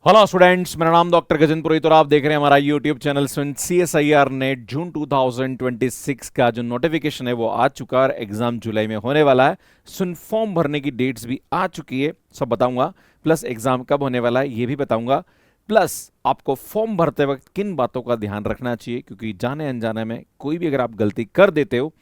Hello students, मेरा नाम doctor Gajendra पुरोहित और आप देख रहे हैं हमारा यूट्यूब चैनल सुन CSIR नेट जून 2026 का जो नोटिफिकेशन है वो आ चुका है और एग्जाम जुलाई में होने वाला है। सुन फॉर्म भरने की डेट्स भी आ चुकी है, सब बताऊंगा। प्लस एग्जाम कब होने वाला है ये भी बताऊंगा। प्लस आपको फॉर्म भरते वक्त किन बातों का ध्यान रखना चाहिए, क्योंकि जाने अनजाने में कोई भी अगर आप गलती कर देते हो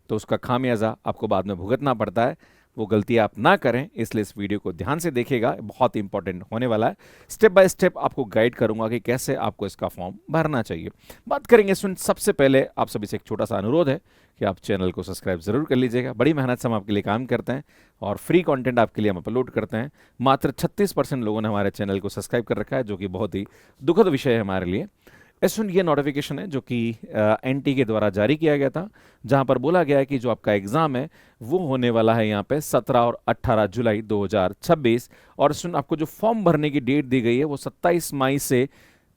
तो उसका खामियाजा आपको बाद में भुगतना पड़ता है। वो गलती आप ना करें, इसलिए इस वीडियो को ध्यान से देखिएगा, बहुत इंपॉर्टेंट होने वाला है। स्टेप बाय स्टेप आपको गाइड करूंगा कि कैसे आपको इसका फॉर्म भरना चाहिए। बात करेंगे सुन, सबसे पहले आप सभी से एक छोटा सा अनुरोध है कि आप चैनल को सब्सक्राइब जरूर कर लीजिएगा। बड़ी मेहनत से हम आपके लिए काम करते हैं और फ्री कंटेंट आपके लिए हम अपलोड करते हैं। मात्र 36% लोगों ने हमारे चैनल को सब्सक्राइब कर रखा है, जो कि बहुत ही दुखद विषय है हमारे लिए। सुन, ये नोटिफिकेशन है जो कि एनटी के द्वारा जारी किया गया था, जहां पर बोला गया है कि जो आपका एग्जाम है वो होने वाला है यहाँ पे 17 और 18 जुलाई 2026। और सुन, आपको जो फॉर्म भरने की डेट दी गई है वो 27 मई से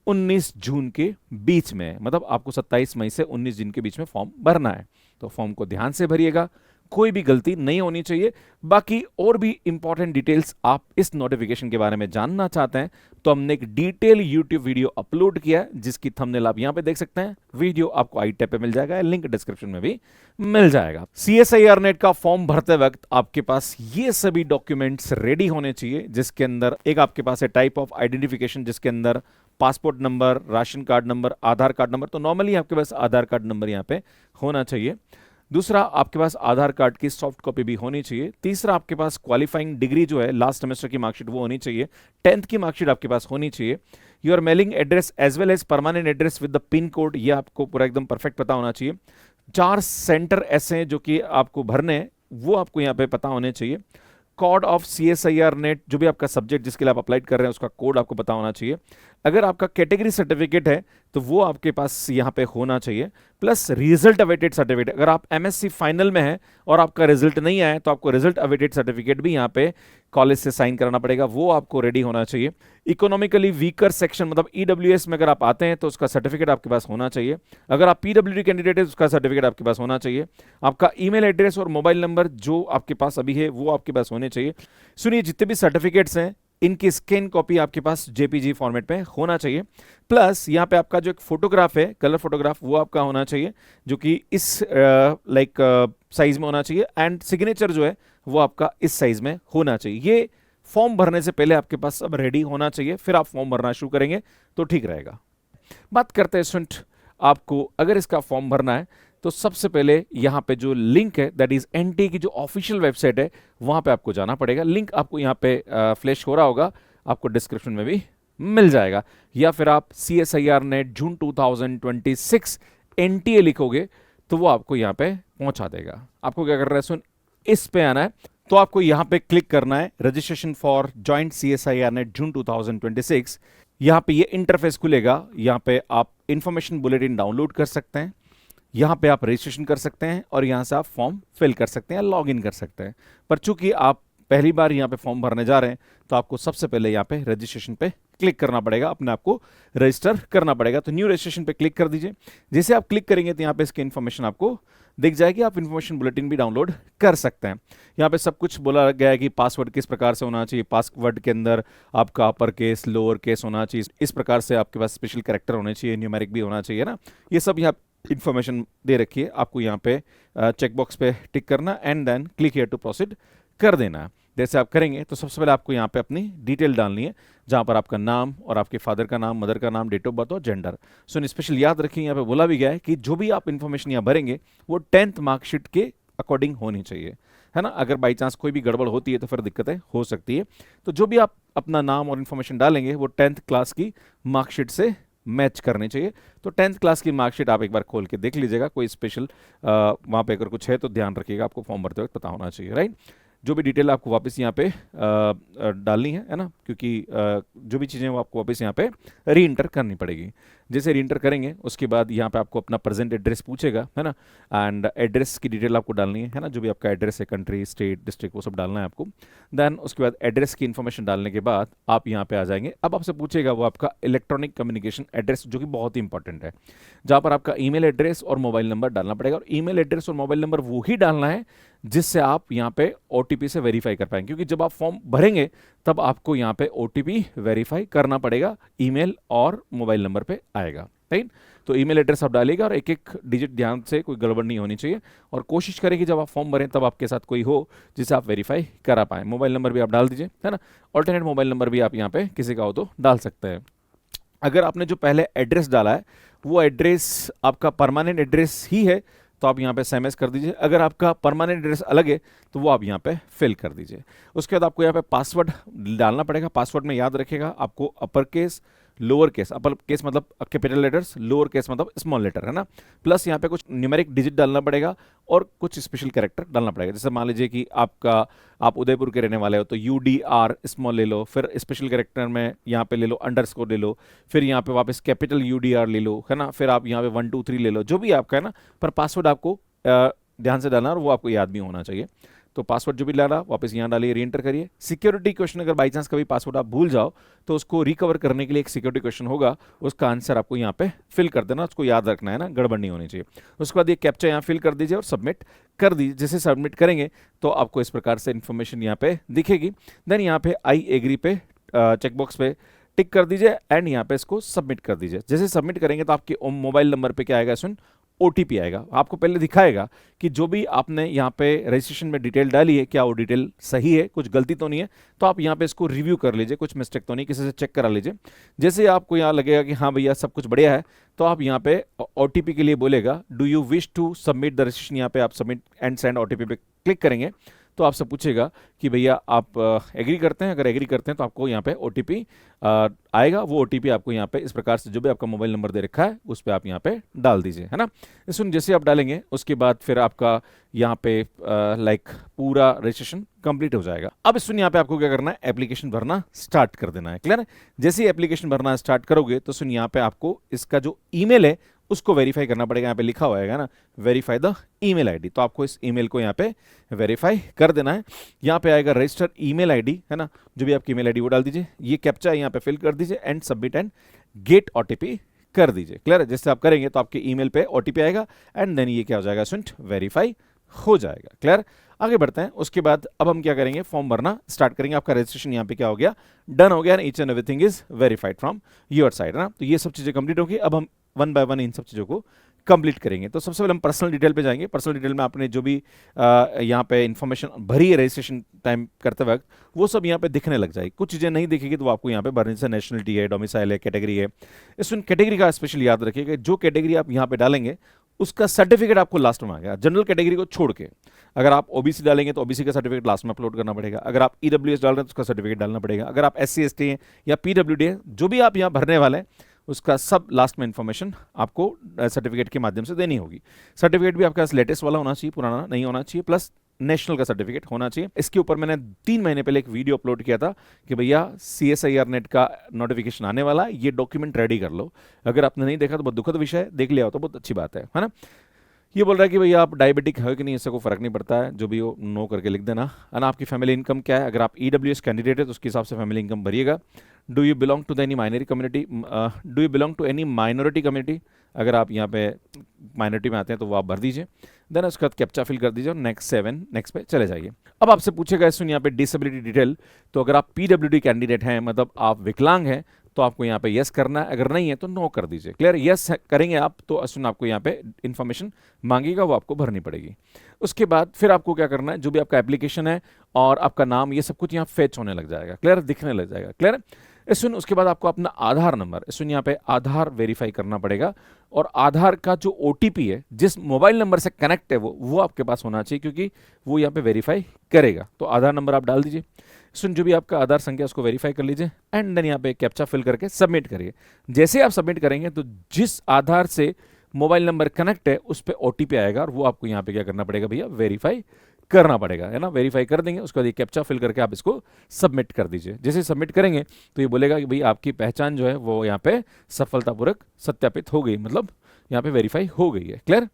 19 जून के बीच में है। मतलब आपको 27 मई से 19 जून के बीच में फॉर्म भरना है, तो फॉर्म को ध्यान से भरिएगा, कोई भी गलती नहीं होनी चाहिए। बाकी और भी इंपॉर्टेंट डिटेल्स आप इस नोटिफिकेशन के बारे में जानना चाहते हैं तो हमने एक डिटेल यूट्यूब वीडियो अपलोड किया है, जिसकी थंबनेल आप यहां पे देख सकते हैं। वीडियो आपको आई टैब पे मिल जाएगा, लिंक डिस्क्रिप्शन में भी मिल जाएगा। CSIR नेट का फॉर्म भरते वक्त आपके पास ये सभी डॉक्यूमेंट्स रेडी होने चाहिए, जिसके अंदर एक आपके पास है टाइप ऑफ आइडेंटिफिकेशन, जिसके अंदर passport number, ration card number, Aadhaar card number. तो नॉर्मली आपके पास आधार कार्ड नंबर यहाँ पे होना चाहिए। दूसरा, आपके पास आधार कार्ड की सॉफ्ट कॉपी भी होनी चाहिए। तीसरा, आपके पास क्वालिफाइंग डिग्री जो है लास्ट सेमेस्टर की मार्कशीट वो होनी चाहिए। 10th की मार्कशीट आपके पास होनी चाहिए। Your mailing address as well as permanent address with the pin code, ये आपको पूरा एकदम परफेक्ट पता होना चाहिए। 4 सेंटर ऐसे हैं जो कि आपको भरने हैं, वो आपको यहाँ पे पता होने चाहिए। कोड ऑफ CSIR नेट, जो भी आपका सब्जेक्ट जिसके लिए आप अप्लाई कर रहे हैं उसका कोड आपको पता होना चाहिए। अगर आपका कैटेगरी सर्टिफिकेट है तो वो आपके पास यहाँ पे होना चाहिए। प्लस रिजल्ट अवेटेड सर्टिफिकेट, अगर आप MSc फाइनल में है और आपका रिजल्ट नहीं आया तो आपको रिजल्ट अवेटेड सर्टिफिकेट भी यहाँ पे कॉलेज से साइन कराना पड़ेगा, वो आपको रेडी होना चाहिए। इकोनॉमिकली वीकर सेक्शन मतलब EWS में अगर आप आते हैं तो उसका सर्टिफिकेट आपके पास होना चाहिए। अगर आप PWD कैंडिडेट है तो उसका सर्टिफिकेट आपके पास होना चाहिए। आपका ईमेल एड्रेस और मोबाइल नंबर जो आपके पास अभी है वो आपके पास होने चाहिए। सुनिए, जितने भी सर्टिफिकेट्स हैं इनकी स्कैन कॉपी आपके पास JPG फॉर्मेट में होना चाहिए। प्लस यहाँ पे आपका जो एक फोटोग्राफ है, कलर फोटोग्राफ, वो आपका होना चाहिए, जो कि इस साइज में होना चाहिए। एंड सिग्नेचर जो है वो आपका इस साइज में होना चाहिए। ये फॉर्म भरने से पहले आपके पास सब रेडी होना चाहिए, फिर आप फॉर्म भरना शुरू करेंगे तो ठीक रहेगा। बात करते हैं स्टूडेंट, आपको अगर इसका फॉर्म भरना है तो सबसे पहले यहाँ पे जो लिंक है दैट इज एनटी की जो ऑफिशियल वेबसाइट है वहां पे आपको जाना पड़ेगा। लिंक आपको यहाँ पे फ्लैश हो रहा होगा, आपको डिस्क्रिप्शन में भी मिल जाएगा। या फिर आप CSIR नेट जून 2026 NTA लिखोगे तो वो आपको यहाँ पे पहुंचा देगा। आपको क्या करना है सुन, इस पे आना है, तो आपको यहाँ पे क्लिक करना है registration for joint CSIR NET June 2026। यहाँ पे ये इंटरफेस खुलेगा, यहाँ पे आप इंफॉर्मेशन बुलेटिन डाउनलोड कर सकते हैं, यहाँ पे आप रजिस्ट्रेशन कर सकते हैं और यहाँ से आप फॉर्म फिल कर सकते हैं, लॉग इन कर सकते हैं। पर चूंकि आप पहली बार यहाँ पे फॉर्म भरने जा रहे हैं तो आपको सबसे पहले यहाँ पे रजिस्ट्रेशन पे क्लिक करना पड़ेगा, अपने आप को रजिस्टर करना पड़ेगा। तो न्यू रजिस्ट्रेशन पे क्लिक कर दीजिए। जैसे आप क्लिक करेंगे तो यहाँ पे इसकी इन्फॉर्मेशन आपको दिख जाएगी, आप इन्फॉर्मेशन बुलेटिन भी डाउनलोड कर सकते हैं। यहाँ पे सब कुछ बोला गया है कि पासवर्ड किस प्रकार से होना चाहिए, पासवर्ड के अंदर आपका अपर केस लोअर केस होना चाहिए, इस प्रकार से आपके पास स्पेशल कैरेक्टर होने चाहिए, न्यूमेरिक भी होना चाहिए ना, ये सब यहाँ इन्फॉर्मेशन दे रखी है। आपको यहाँ पे चेकबॉक्स पे टिक करना and then click here to proceed कर देना है। जैसे आप करेंगे तो सबसे पहले आपको यहाँ पे अपनी डिटेल डालनी है, जहाँ पर आपका नाम और आपके फादर का नाम, मदर का नाम, डेट ऑफ बर्थ और जेंडर। सो स्पेशल याद रखिए, यहाँ पे बोला भी गया है कि जो भी आप इन्फॉर्मेशन यहाँ भरेंगे वो 10th मार्कशीट के अकॉर्डिंग होनी चाहिए, है ना। अगर बाई चांस कोई भी गड़बड़ होती है तो फिर दिक्कतें हो सकती है। तो जो भी आप अपना नाम और इन्फॉर्मेशन डालेंगे वो 10th क्लास की मार्कशीट से मैच करनी चाहिए। तो 10th क्लास की मार्कशीट आप एक बार खोल के देख लीजिएगा, कोई स्पेशल वहाँ पे अगर कुछ है तो ध्यान रखिएगा, आपको फॉर्म भरते वक्त पता होना चाहिए, राइट। जो भी डिटेल आपको वापस यहाँ पे डालनी है ना, क्योंकि जो भी चीज़ें वो आपको वापस यहाँ पे री इंटर करनी पड़ेगी। जैसे री इंटर करेंगे उसके बाद यहाँ पे आपको अपना प्रेजेंट एड्रेस पूछेगा, है ना, एंड एड्रेस की डिटेल आपको डालनी है ना, जो भी आपका एड्रेस है, कंट्री, स्टेट, डिस्ट्रिक्ट, वो सब डालना है आपको। देन उसके बाद एड्रेस की इन्फॉर्मेशन डालने के बाद आप यहाँ पे आ जाएंगे। अब आपसे पूछेगा वो आपका इलेक्ट्रॉनिक कम्युनिकेशन एड्रेस, जो कि बहुत ही इंपॉर्टेंट है, जहाँ पर आपका ईमेल एड्रेस और मोबाइल नंबर डालना पड़ेगा। और ईमेल एड्रेस और मोबाइल नंबर वो ही डालना है जिससे आप यहाँ पे OTP से वेरीफाई कर पाएंगे, क्योंकि जब आप फॉर्म भरेंगे तब आपको यहाँ पे OTP वेरीफाई करना पड़ेगा, ईमेल और मोबाइल नंबर पे आएगा, राइट। तो ईमेल एड्रेस आप डालिएगा और एक एक डिजिट ध्यान से, कोई गड़बड़ नहीं होनी चाहिए, और कोशिश करें कि जब आप फॉर्म भरें तब आपके साथ कोई हो जिसे आप वेरीफाई करा पाएँ। मोबाइल नंबर भी आप डाल दीजिए, है ना। ऑल्टरनेट मोबाइल नंबर भी आप यहाँ पे किसी का हो तो डाल सकते हैं। अगर आपने जो पहले एड्रेस डाला है वो एड्रेस आपका परमानेंट एड्रेस ही है तो आप यहाँ पे SMS कर दीजिए। अगर आपका परमानेंट एड्रेस अलग है तो वो आप यहाँ पे फिल कर दीजिए। उसके बाद आपको यहाँ पे पासवर्ड डालना पड़ेगा। पासवर्ड में याद रखिएगा आपको upper case, lower case, upper case मतलब कैपिटल लेटर्स, लोअर केस मतलब स्मॉल लेटर, है ना। प्लस यहाँ पे कुछ न्यूमेरिक डिजिट डालना पड़ेगा और कुछ स्पेशल कैरेक्टर डालना पड़ेगा। जैसे मान लीजिए कि आप उदयपुर के रहने वाले हो तो UDR स्मॉल ले लो, फिर स्पेशल कैरेक्टर में यहाँ पे ले लो अंडरस्कोर ले लो, फिर यहाँ पे वापस कैपिटल UDR ले लो, है ना, फिर आप यहाँ पे 1 2 3 ले लो, जो भी आपका है ना। पर पासवर्ड आपको ध्यान से डालना और वो आपको याद भी होना चाहिए। तो पासवर्ड जो भी डाला वापस यहाँ डालिए, री एंटर करिए। सिक्योरिटी क्वेश्चन, अगर बाई चांस कभी पासवर्ड आप भूल जाओ तो उसको रिकवर करने के लिए एक सिक्योरिटी क्वेश्चन होगा, उसका आंसर आपको यहाँ पे फिल कर देना, उसको याद रखना है ना, गड़बड़ नहीं होनी चाहिए। उसके बाद ये कैप्चा यहाँ फिल कर दीजिए और सबमिट कर दीजिए। जैसे सबमिट करेंगे तो आपको इस प्रकार से इन्फॉर्मेशन यहाँ पे दिखेगी। देन यहाँ पे आई एग्री पे चेकबॉक्स पे टिक कर दीजिए एंड यहाँ पे इसको सबमिट कर दीजिए। जैसे सबमिट करेंगे तो आपके मोबाइल नंबर पे क्या आएगा, सुन OTP आएगा। आपको पहले दिखाएगा कि जो भी आपने यहाँ पे रजिस्ट्रेशन में डिटेल डाली है क्या वो डिटेल सही है, कुछ गलती तो नहीं है। तो आप यहाँ पे इसको रिव्यू कर लीजिए, कुछ मिस्टेक तो नहीं, किसी से चेक करा लीजिए। जैसे आपको यहाँ लगेगा कि हाँ भैया सब कुछ बढ़िया है तो आप यहाँ पे OTP के लिए बोलेगा do you wish to submit the registration. यहाँ पे आप सबमिट एंड सेंड OTP पे क्लिक करेंगे तो आपसे पूछेगा कि भैया आप एग्री करते हैं। अगर एग्री करते हैं तो आपको यहाँ पे OTP आएगा। वो OTP आपको यहाँ पे इस प्रकार से जो भी आपका मोबाइल नंबर दे रखा है उस पर आप यहाँ पे डाल दीजिए, है ना। इसमें जैसे आप डालेंगे उसके बाद फिर आपका यहाँ पे लाइक पूरा रजिस्ट्रेशन कंप्लीट हो जाएगा। अब सुन यहाँ पे आपको क्या करना है, एप्लीकेशन भरना स्टार्ट कर देना है, क्लियर है। जैसे ही एप्लीकेशन भरना स्टार्ट करोगे तो सुन यहाँ पे आपको इसका जो ईमेल है उसको वेरीफाई करना पड़ेगा। यहाँ पे लिखा हुआ है ना, वेरीफाई द ईमेल आईडी। तो आपको इस ईमेल को यहाँ पे वेरीफाई कर देना है। यहाँ पे आएगा रजिस्टर ईमेल आईडी, है ना, जो भी आपकी ईमेल आईडी वो डाल दीजिए। ये कैप्चा यहाँ पे फिल कर दीजिए and submit and get OTP कर दीजिए, क्लियर है। जैसे आप करेंगे तो आपके ईमेल पे OTP आएगा एंड देन ये क्या हो जाएगा, सुन वेरीफाई हो जाएगा, क्लियर। आगे बढ़ते हैं। उसके बाद अब हम क्या करेंगे, फॉर्म भरना स्टार्ट करेंगे। आपका रजिस्ट्रेशन यहाँ पे क्या हो गया, डन हो गया, each and everything is verified from your side, है ना। तो ये सब चीजें कंप्लीट होगी। अब हम 1 बाय 1 इन सब चीजों को कंप्लीट करेंगे। तो सबसे पहले हम पर्सनल डिटेल पे जाएंगे। पर्सनल डिटेल में आपने जो भी यहाँ पे इन्फॉर्मेशन भरी है रजिस्ट्रेशन टाइम करते वक्त वो सब यहाँ पे दिखने लग जाएगी। कुछ चीज़ें नहीं दिखेगी तो वो आपको यहाँ पे भरने से नेशनलिटी है, डोमिसाइल है, कैटेगरी है। इसमें कैटेगरी का स्पेशल याद रखिएगा, जो कैटेगरी आप यहाँ पे डालेंगे उसका सर्टिफिकेट आपको लास्ट में आ गया। जनरल कैटेगरी को छोड़ के अगर आप OBC डालेंगे तो OBC का सर्टिफिकेट लास्ट में अपलोड करना पड़ेगा। अगर आप EWS डाल रहे हैं तो उसका सर्टिफिकेट डालना पड़ेगा। अगर आप SC ST हैं या PWD है, जो भी आप यहाँ भरने वाले हैं उसका सब लास्ट में इन्फॉर्मेशन आपको सर्टिफिकेट के माध्यम से देनी होगी। सर्टिफिकेट भी आपके पास लेटेस्ट वाला होना चाहिए, पुराना नहीं होना चाहिए, प्लस नेशनल का सर्टिफिकेट होना चाहिए। इसके ऊपर मैंने 3 महीने पहले एक वीडियो अपलोड किया था कि भैया CSIR नेट का नोटिफिकेशन आने वाला है, ये डॉक्यूमेंट रेडी कर लो। अगर आपने नहीं देखा तो बहुत दुखद विषय है, देख लिया हो तो बहुत अच्छी बात है ना। ये बोल रहा है कि भैया आप डायबिटिक हो कि नहीं, इससे कोई फर्क नहीं पड़ता है, जो भी हो नो करके लिख देना। है ना। आपकी फैमिली इनकम क्या है, अगर आप EWS कैंडिडेट है तो उसके हिसाब से फैमिली इनकम भरिएगा। Do you belong to the any minority community, do you belong to any minority community, अगर आप यहाँ पे माइनॉरिटी में आते हैं तो वो आप भर दीजिए। देन उसके बाद कैप्चा फिल कर दीजिए और नेक्स्ट पे चले जाइए। अब आपसे पूछेगा सुन यहाँ पे डिसेबिलिटी डिटेल, तो अगर आप PWD कैंडिडेट हैं मतलब आप विकलांग हैं तो आपको यहाँ पे यस करना है, अगर नहीं है तो नो कर दीजिए, क्लियर। यस करेंगे आप तो असुन आपको यहाँ पे इन्फॉर्मेशन मांगेगा, वो आपको भरनी पड़ेगी। उसके बाद फिर आपको क्या करना है, जो भी आपका एप्लीकेशन है और आपका नाम ये सब कुछ यहाँ फेच होने लग जाएगा, क्लियर, दिखने लग जाएगा, क्लियर। सुन उसके बाद आपको अपना आधार नंबर, सुन यहाँ पे आधार वेरीफाई करना पड़ेगा और आधार का जो OTP है जिस मोबाइल नंबर से कनेक्ट है वो आपके पास होना चाहिए, क्योंकि वो यहाँ पे वेरीफाई करेगा। तो आधार नंबर आप डाल दीजिए। सुन जो भी आपका आधार संख्या उसको वेरीफाई कर लीजिए एंड देन यहाँ पे कैप्चा फिल करके सबमिट करिए। जैसे आप सबमिट करेंगे तो जिस आधार से मोबाइल नंबर कनेक्ट है उस पर OTP आएगा और वो आपको यहाँ पे क्या करना पड़ेगा भैया, वेरीफाई करना पड़ेगा, है ना। वेरीफाई कर देंगे उसके बाद ये कैप्चा फिल करके आप इसको सबमिट कर दीजिए। जैसे सबमिट करेंगे तो ये बोलेगा कि भाई आपकी पहचान जो है वो यहाँ पे सफलतापूर्वक सत्यापित हो गई, मतलब यहाँ पे वेरीफाई हो गई है, क्लियर।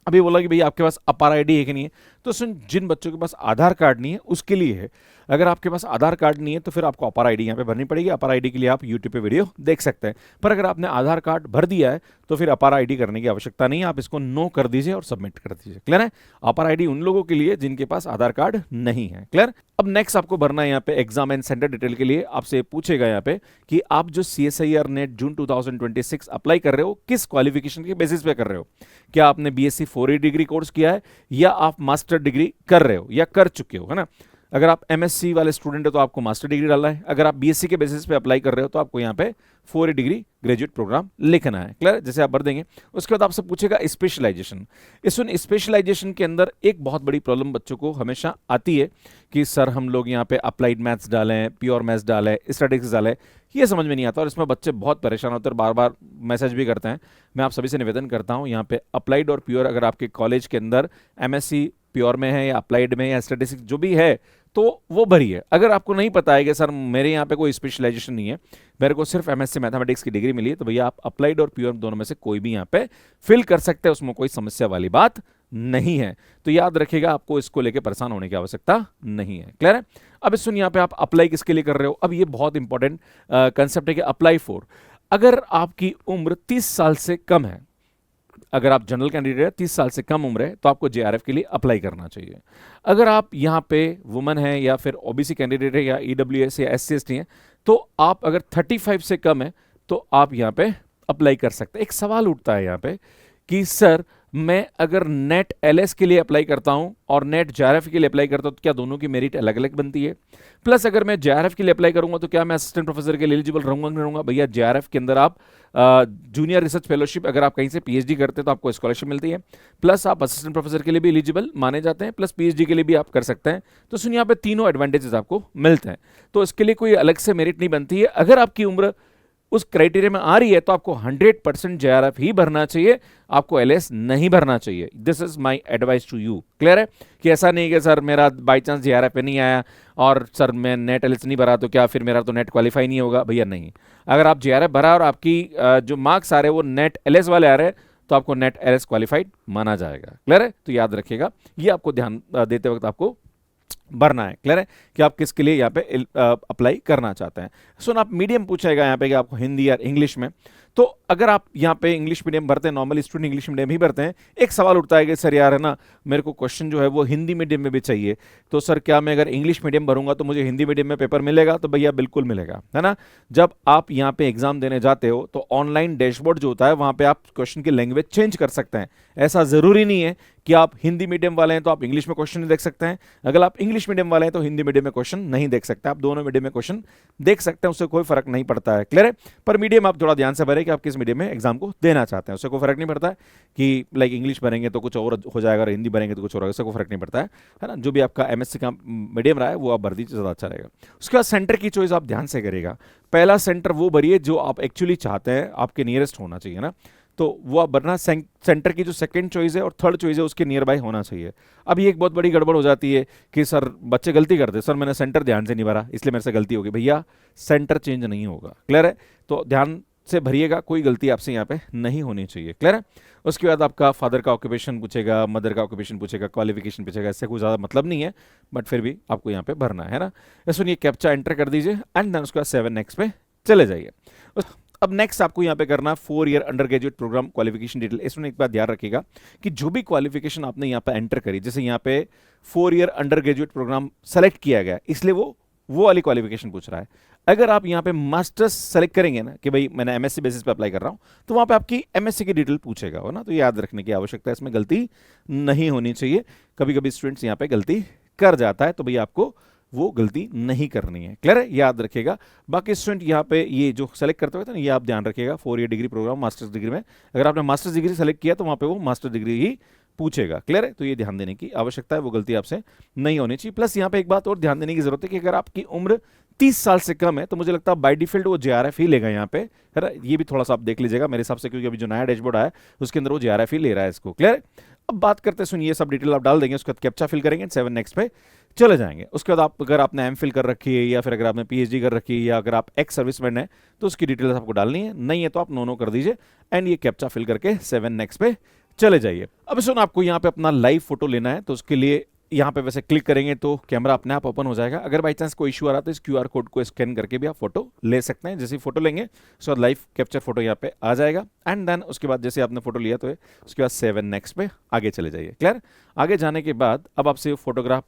अभी बोला कि भैया आपके पास अपार ID है कि नहीं है, तो सुन, जिन बच्चों के पास आधार कार्ड नहीं है उसके लिए है। अगर आपके पास आधार कार्ड नहीं है तो फिर आपको अपर आईडी यहाँ पे भरनी पड़ेगी। अपर आईडी के लिए आप यूट्यूब पे वीडियो देख सकते हैं। पर अगर आपने आधार कार्ड भर दिया है तो फिर अपर आईडी करने की आवश्यकता नहीं है, आप इसको नो कर दीजिए और सबमिट कर दीजिए। क्लियर है? अपर आईडी उन लोगों के लिए जिनके पास आधार कार्ड नहीं है। क्लियर? अब नेक्स्ट आपको भरना है यहाँ पे एग्जाम एंड सेंटर डिटेल के लिए आपसे पूछेगा यहाँ पे कि आप जो CSIR नेट जून 2026 अप्लाई कर रहे हो किस क्वालिफिकेशन के बेसिस पे कर रहे हो। क्या आपने BSc 4 डिग्री कोर्स किया है या आप मास्टर डिग्री कर रहे हो या कर चुके हो, है ना। अगर आप MSc वाले स्टूडेंट है तो आपको मास्टर डिग्री डालना है। अगर आप BSc के बेसिस पे अप्लाई कर रहे हो तो आपको यहाँ पे 4 डिग्री ग्रेजुएट प्रोग्राम लिखना है। क्लियर? जैसे आप भर देंगे उसके बाद आपसे पूछेगा स्पेशलाइजेशन। इस स्पेशलाइजेशन के अंदर एक बहुत बड़ी प्रॉब्लम बच्चों को हमेशा आती है कि सर हम लोग यहाँ पे अप्लाइड मैथ्स डालें, प्योर मैथ्स डालें, स्टैटिस्टिक्स डालें, ये समझ में नहीं आता और इसमें बच्चे बहुत परेशान होते हैं, बार बार मैसेज भी करते हैं। मैं आप सभी से निवेदन करता हूँ यहाँ पे अप्लाइड और प्योर अगर आपके कॉलेज के अंदर MSc प्योर में है या अप्लाइड में या स्टैटिस्टिक्स जो भी है तो वो भरिए। अगर आपको नहीं पता है कि सर मेरे यहाँ पे कोई स्पेशलाइजेशन नहीं है, मेरे को सिर्फ MSc मैथमेटिक्स की डिग्री मिली है, तो भैया आप अप्लाइड और प्योर दोनों में से कोई भी यहाँ पे फिल कर सकते हैं, उसमें कोई समस्या वाली बात नहीं है। तो याद रखिएगा आपको इसको लेके परेशान होने की आवश्यकता नहीं है। क्लियर है? अब सुन, यहाँ पे आप अप्लाई किसके लिए कर रहे हो। अब ये बहुत इंपॉर्टेंट कंसेप्ट है कि अप्लाई फॉर, अगर आपकी उम्र 30 साल से कम है, अगर आप जनरल कैंडिडेट है 30 साल से कम उम्र है तो आपको JRF के लिए अप्लाई करना चाहिए। अगर आप यहाँ पे वुमन है या फिर OBC कैंडिडेट है या EWS या SC/ST है तो आप अगर 35 से कम है तो आप यहाँ पे अप्लाई कर सकते हैं। एक सवाल उठता है यहाँ पे कि सर मैं अगर नेट LS के लिए अप्लाई करता हूं और नेट JRF के लिए अप्लाई करता हूं तो क्या दोनों की मेरिट अलग अलग बनती है। प्लस अगर मैं JRF के लिए अप्लाई करूंगा तो क्या मैं असिस्टेंट प्रोफेसर के लिए एलिजिबल रहूंगा नहीं रहूंगा। भैया JRF के अंदर आप जूनियर रिसर्च फेलोशिप अगर आप कहीं से PhD करते हैं तो आपको स्कॉलरशिप मिलती है, प्लस आप असिस्टेंट प्रोफेसर के लिए भी एलिजिबल माने जाते हैं, प्लस PhD के लिए भी आप कर सकते हैं। तो सुनिए यहाँ पे तीनों एडवांटेजेस आपको मिलते हैं, तो इसके लिए कोई अलग से मेरिट नहीं बनती है। अगर आपकी उम्र उस क्राइटेरिया में आ रही है तो आपको 100% JRF ही भरना चाहिए, आपको LS नहीं भरना चाहिए। This is my advice to you. Clear है? कि ऐसा नहीं कि सर मेरा बाई चांस JRF पे नहीं आया और सर मैं नेट LS नहीं भरा तो क्या फिर मेरा तो नेट क्वालिफाई नहीं होगा। भैया नहीं, अगर आप JRF भरा और आपकी जो मार्क्स आ रहे हैं वो नेट LS वाले आ रहे हैं तो आपको नेट LS क्वालिफाइड माना जाएगा। क्लियर है? तो याद रखिएगा, ये आपको ध्यान देते वक्त आपको भरना है। क्लियर है कि आप किसके लिए यहाँ पे अप्लाई करना चाहते हैं। सुन, आप मीडियम पूछेगा यहाँ पे कि आपको हिंदी या इंग्लिश में, तो अगर आप यहाँ पे इंग्लिश मीडियम भरते हैं, नॉर्मली स्टूडेंट इंग्लिश मीडियम ही भरते हैं, एक सवाल उठता है कि सर यार है ना मेरे को क्वेश्चन जो है वो हिंदी मीडियम में भी चाहिए, तो सर क्या मैं अगर इंग्लिश मीडियम भरूंगा तो मुझे हिंदी मीडियम में पेपर मिलेगा। तो भैया बिल्कुल मिलेगा, है ना। जब आप यहाँ पे एग्जाम देने जाते हो तो ऑनलाइन डैशबोर्ड जो होता है वहां पे आप क्वेश्चन की लैंग्वेज चेंज कर सकते हैं। ऐसा जरूरी नहीं है कि आप हिंदी मीडियम वाले हैं तो आप इंग्लिश में क्वेश्चन नहीं देख सकते हैं, अगर आप इंग्लिश मीडियम वाले हैं तो हिंदी मीडियम में क्वेश्चन नहीं देख सकते, आप दोनों मीडियम में क्वेश्चन देख सकते हैं, उससे कोई फर्क नहीं पड़ता है। क्लियर है? पर मीडियम आप थोड़ा ध्यान से भरें कि आप किस मीडियम में एग्जाम को देना चाहते हैं, उससे कोई फर्क नहीं पड़ता है कि लाइक इंग्लिश भरेंगे तो कुछ और हो जाएगा और हिंदी भरेंगे तो कुछ और, उससे कोई फर्क नहीं पड़ता है ना। जो भी आपका MSc का मीडियम रहा है वो आप भर दीजिए, ज़्यादा अच्छा रहेगा। उसके बाद सेंटर की चॉइस आप ध्यान से करिएगा। पहला सेंटर वो भरिए जो आप एक्चुअली चाहते हैं, आपके नियरेस्ट होना चाहिए ना, तो वो आप भरना। सेंटर की जो सेकंड चॉइस है और थर्ड चॉइस है उसके नियर बाय होना चाहिए। अब ये एक बहुत बड़ी गड़बड़ हो जाती है कि सर बच्चे गलती करते हैं, सर मैंने सेंटर ध्यान से नहीं भरा इसलिए मेरे से गलती होगी। भैया सेंटर चेंज नहीं होगा। क्लियर है? तो ध्यान से भरिएगा, कोई गलती आपसे यहाँ पे नहीं होनी चाहिए। क्लियर है? उसके बाद आपका फादर का ऑक्यूपेशन पूछेगा, मदर का ऑक्यूपेशन पूछेगा, क्वालिफिकेशन पूछेगा, इससे कोई ज़्यादा मतलब नहीं है, बट फिर भी आपको यहाँ पे भरना है ना। सुनिए, कैप्चा एंटर कर दीजिए एंड देन उसके बाद 7 नेक्स्ट पे चले जाइए। अब नेक्स्ट आपको यहाँ पे करना 4 year undergraduate program qualification detail. इसमें एक बात ध्यान रखिएगा कि जो भी क्वालिफिकेशन आपने यहाँ पे एंटर करी, जैसे यहाँ पे 4 year undergraduate program select किया गया इसलिए वो वाली क्वालिफिकेशन पूछ रहा है। अगर आप यहाँ पे मास्टर्स सेलेक्ट करेंगे ना कि भाई मैंने MSc बेसिस पे अप्लाई कर रहा हूँ, तो वहाँ पे आपकी MSc की डिटेल पूछेगा हो ना, तो याद रखने की आवश्यकता है, इसमें गलती नहीं होनी चाहिए। कभी कभी स्टूडेंट्स यहाँ पे गलती कर जाता है, तो भैया आपको वो गलती नहीं करनी है। क्लियर है? याद रखिएगा। बाकी स्टूडेंट यहाँ पे ये जो सेलेक्ट करते हुए थे ना, ये आप ध्यान रखिएगा 4 year degree program masters degree में, अगर आपने मास्टर्स डिग्री सेलेक्ट किया तो वहाँ पे वो मास्टर डिग्री ही पूछेगा। क्लियर है? तो ये ध्यान देने की आवश्यकता है, वो गलती आपसे नहीं होनी चाहिए। प्लस यहाँ पे एक बात और ध्यान देने की जरूरत है कि अगर आपकी उम्र 30 साल से कम है तो मुझे लगता है बाय डिफॉल्ट वो JRF ही लेगा यहाँ पे, है ना। ये भी थोड़ा सा आप देख लीजिएगा मेरे हिसाब से, क्योंकि अभी जो नया डैशबोर्ड आया उसके अंदर वो JRF ही ले रहा है इसको। क्लियर है? अब बात करते हैं, सुनिए, सब डिटेल आप डाल देंगे, उसके बाद कैप्चा फिल करेंगे, 7 नेक्स्ट पे चले जाएंगे। उसके बाद आप अगर आपने MPhil कर रखी है या फिर अगर आपने PhD कर रखी है या अगर आप एक्स सर्विसमैन है तो उसकी डिटेल्स आपको डालनी है, नहीं है तो आप नो कर दीजिए एंड ये कैप्चा फिल करके 7 नेक्स्ट पे चले जाइए। अब सुन, आपको यहाँ पे अपना लाइव फोटो लेना है तो उसके लिए यहाँ पे वैसे क्लिक करेंगे तो कैमरा अपने आप ओपन हो जाएगा। अगर बाई चांस कोई इशू आ रहा है तो इस क्यूआर कोड को स्कैन करके भी आप फोटो ले सकते हैं। जैसे फोटो लेंगे उसके बाद लाइव कैप्चर फोटो यहाँ पे आ जाएगा एंड देन उसके बाद जैसे आपने फोटो लिया तो उसके बाद सेव एंड नेक्स्ट पे आगे चले जाइए। क्लियर? आगे जाने के बाद अब आपसे फोटोग्राफ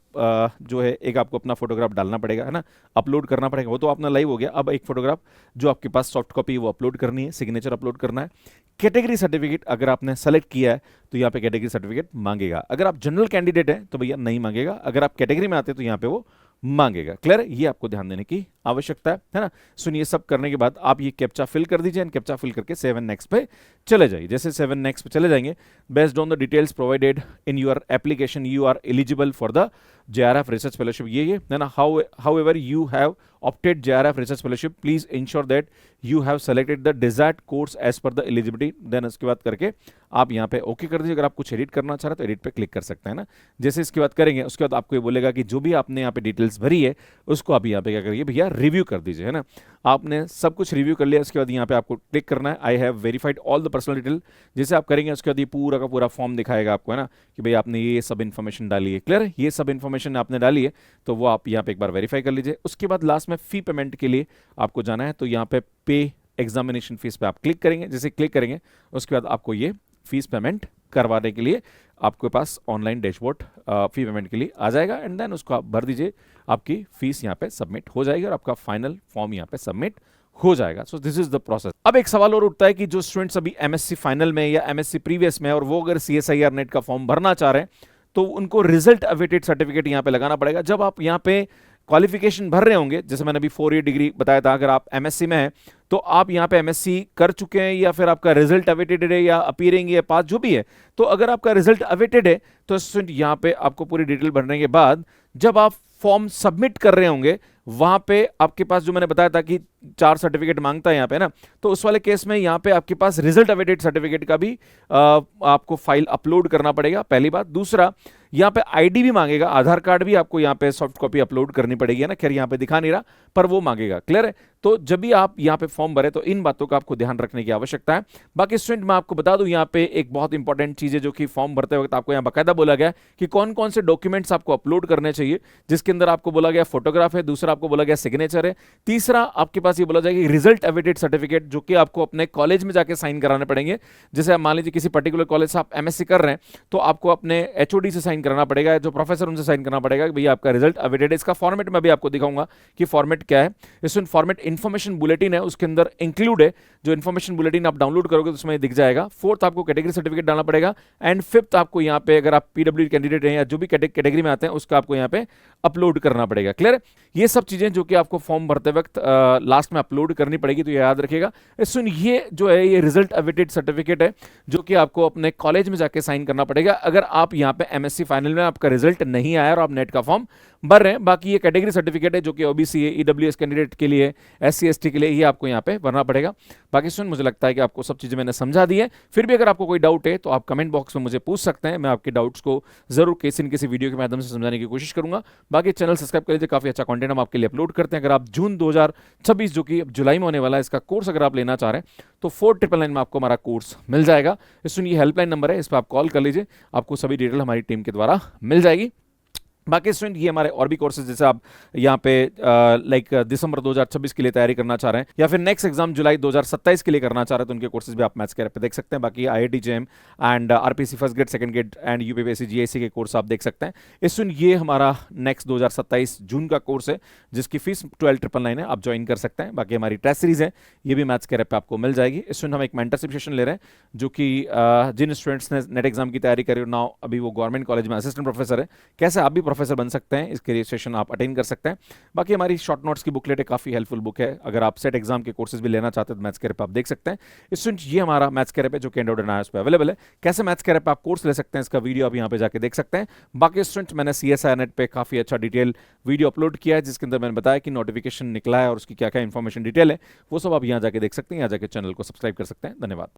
जो है एक आपको अपना फोटोग्राफ डालना पड़ेगा, है ना, अपलोड करना पड़ेगा। वो तो अपना लाइव हो गया। अब एक फोटोग्राफ जो आपके पास सॉफ्ट कॉपी वो अपलोड करनी है, सिग्नेचर अपलोड करना है। कैटेगरी सर्टिफिकेट अगर आपने सेलेक्ट किया है तो यहाँ पे कैटेगरी सर्टिफिकेट मांगेगा। अगर आप जनरल कैंडिडेट हैं तो भैया नहीं मांगेगा। अगर आप कैटेगरी में आते हैं तो यहाँ पे वो मांगेगा। क्लियर? ये आपको ध्यान देने की आवश्यकता है ना। सुनिए, सब करने के बाद आप ये कैप्चा फिल कर दीजिए एंड कैप्चा फिल करके सेव एंड नेक्स्ट पे चले जाइए। जैसे सेव एंड नेक्स्ट पे चले जाएंगे, based on the details provided in your application you are eligible for the JRF research fellowship. ये है ना, however you have opted JRF research fellowship, please ensure that you have selected the desired course as per the eligibility। Then इसके बाद करके आप यहाँ पे okay कर दीजिए। अगर आप कुछ एडिट करना चाह रहे हैं तो एडिट पे क्लिक कर सकते हैं ना। जैसे इसके बाद करेंगे उसके बाद आपको ये बोलेगा कि जो भी आपने यहाँ पे डिटेल्स भरी है उसको आप यहाँ पे क्या करिए भैया, रिव्यू कर दीजिए, है ना। आपने सब कुछ रिव्यू कर लिया, उसके बाद यहाँ पे आपको क्लिक करना है I have verified all the personal detail. जैसे आप करेंगे उसके बाद ये पूरा का पूरा फॉर्म दिखाएगा आपको, है ना, कि भाई आपने ये सब इन्फॉर्मेशन डाली है। क्लियर? ये सब इन्फॉर्मेशन आपने डाली है तो वो आप यहाँ पे एक बार वेरीफाई कर लीजिए। उसके बाद लास्ट में फी पेमेंट के लिए आपको जाना है तो यहाँ पे पे एग्जामिनेशन फीस पे आप क्लिक करेंगे। जैसे क्लिक करेंगे उसके बाद आपको ये फीस पेमेंट करवाने के लिए आपके पास ऑनलाइन डैशबोर्ड फी पेमेंट के लिए आ जाएगा एंड देन उसको आप भर दीजिए। आपकी फीस यहाँ पे सबमिट हो जाएगी और आपका फाइनल फॉर्म यहाँ पे सबमिट हो जाएगा। So this is the process. अब एक सवाल और उठता है कि जो स्टूडेंट्स अभी एमएससी फाइनल में या एमएससी प्रीवियस में और वो अगर CSIR नेट का फॉर्म भरना चाह रहे हैं तो उनको रिजल्ट अवेटेड सर्टिफिकेट यहाँ पे लगाना पड़ेगा। जब आप यहाँ पे क्वालिफिकेशन भर रहे होंगे, जैसे मैंने अभी 4 ईयर डिग्री बताया था, अगर आप एमएससी में हैं तो आप यहाँ पे एमएससी कर चुके हैं या फिर आपका रिजल्ट अवेटेड है या अपीयरिंग या पास जो भी है, तो अगर आपका रिजल्ट अवेटेड है तो स्टूडेंट यहाँ पे आपको पूरी डिटेल भरने के बाद जब आप फॉर्म सबमिट कर रहे होंगे वहां पे आपके पास जो मैंने बताया था कि 4 सर्टिफिकेट मांगता है यहाँ पे ना, तो उस वाले केस में यहाँ पे आपके पास रिजल्ट अवेटेड सर्टिफिकेट का भी आपको फाइल अपलोड करना पड़ेगा, पहली बात। दूसरा, यहाँ पे आईडी भी मांगेगा, आधार कार्ड भी आपको यहाँ पे सॉफ्ट कॉपी अपलोड करनी पड़ेगी ना। खैर यहाँ पे दिखा नहीं रहा पर वो मांगेगा। क्लियर है? तो जब भी आप यहाँ पे फॉर्म भरे तो इन बातों का आपको ध्यान रखने की आवश्यकता है। बाकी स्टूडेंट मैं आपको बता दूं यहाँ पे एक बहुत इंपॉर्टेंट चीज है जो कि फॉर्म भरते वक्त आपको यहाँ बाकायदा बोला गया कि कौन कौन से डॉक्यूमेंट्स आपको अपलोड करने चाहिए, जिसके अंदर आपको बोला गया फोटोग्राफ है, दूसरा आपको बोला गया सिग्नेचर है, तीसरा आपके पास ये बोला जाएगा रिजल्ट अवेटेड सर्टिफिकेट जो कि आपको अपने कॉलेज में जाके साइन कराने पड़ेंगे। जैसे आप मान लीजिए किसी पर्टिकुलर कॉलेज से आप एमएससी कर रहे हैं तो आपको अपने HOD से साइन कराना पड़ेगा, जो प्रोफेसर उनसे साइन करना पड़ेगा कि भैया आपका रिजल्ट अवेटेड है। इसका फॉर्मेट मैं भी आपको दिखाऊंगा कि फॉर्मेट क्या है। इसमें फॉर्मेट इन्फॉर्मेशन बुलेटिन है, उसके अंदर इंक्लूड है। जो इन्फॉर्मेशन बुलेटिन आप डाउनलोड करोगे तो उसमें दिख जाएगा। फोर्थ आपको कैटेगरी सर्टिफिकेट डालना पड़ेगा एंड फिफ्थ आपको यहाँ पे अगर आप PW कैंडिडेट हैं या जो भी कैटेगरी में आते हैं उसका आपको यहाँ पे अपलोड करना पड़ेगा। क्लियर? ये सब चीजें जो कि आपको फॉर्म भरते वक्त लास्ट में अपलोड करनी पड़ेगी, तो ये याद रखिएगा। सुन, ये जो है ये रिजल्ट अवेटेड सर्टिफिकेट है जो कि आपको अपने कॉलेज में जाके साइन करना पड़ेगा अगर आप यहाँ पे एमएससी फाइनल में आपका रिजल्ट नहीं आया और आप नेट का फॉर्म भर रहे हैं। बाकी ये कैटेगरी सर्टिफिकेट है जो कि OBC है, EWS कैंडिडेट के लिए, SC ST के लिए, ये आपको यहाँ पे भरना पड़ेगा। बाकी सुन, मुझे लगता है कि आपको सब चीजें मैंने समझा दी है। फिर भी अगर आपको कोई डाउट है तो आप कमेंट बॉक्स में मुझे पूछ सकते हैं, मैं आपके डाउट्स को जरूर किसी न किसी वीडियो के माध्यम से समझाने की कोशिश करूंगा। बाकी चैनल सब्सक्राइब कर लीजिए, काफी अच्छा कंटेंट हम आपके लिए अपलोड करते हैं। अगर आप जून 2026 जो कि जुलाई में होने वाला है इसका कोर्स अगर आप लेना चाह रहे हैं तो 4999 में आपको हमारा कोर्स मिल जाएगा। सुन, ये हेल्पलाइन नंबर है, इस पर आप कॉल कर लीजिए, आपको सभी डिटेल हमारी टीम के द्वारा मिल जाएगी। बाकी स्टूडेंट ये हमारे और भी कोर्सेज जैसे आप यहाँ पे लाइक दिसंबर 2026 के लिए तैयारी करना चाह रहे हैं या फिर नेक्स्ट एग्जाम जुलाई 2027 के लिए करना चाह रहे हैं तो उनके कोर्सेज भी आप मैथ्स के पे देख सकते हैं। बाकी IIT JEM and RPC first grade second grade and UPPSC GIC के कोर्स आप देख सकते हैं। इस ये हमारा नेक्स्ट 2027 जून का कोर्स है जिसकी फीस 12,999 है, आप ज्वाइन कर सकते हैं। बाकी हमारी टेस्ट सीरीज है ये भी मैथ्स के पे आपको मिल जाएगी। इस हम एक मेंटरशिप सेशन ले रहे हैं जो कि जिन स्टूडेंट्स ने नेट एग्जाम की तैयारी करी नाउ अभी वो गवर्नमेंट कॉलेज में असिस्टेंट प्रोफेसर है, कैसे आप भी प्रोफेसर बन सकते हैं, इसके लिए सेशन आप अटेंड कर सकते हैं। बाकी हमारी शॉर्ट नोट्स की बुकलेट है, काफी हेल्पफुल बुक है। अगर आप सेट एग्जाम के कोर्सेज भी लेना चाहते हैं तो मैथ्स के पे आप देख सकते हैं। स्टूडेंट ये हमारा मैथ्स के पे जो कि एंड्रॉइड एंड iOS पे अवेलेबल है। कैसे मैथ्स के पे आप कोर्स ले सकते हैं इसका वीडियो आप यहाँ पे जाके देख सकते हैं। बाकी स्टूडेंट मैंने CSIR नेट पे काफी अच्छा डिटेल वीडियो अपलोड किया है जिसके अंदर मैंने बताया कि नोटिफिकेशन निकला है और उसकी क्या क्या इन्फॉर्मेशन डिटेल है वो सब आप यहाँ जाके देख सकते हैं। यहाँ जाके चैनल को सब्सक्राइब कर सकते हैं। धन्यवाद।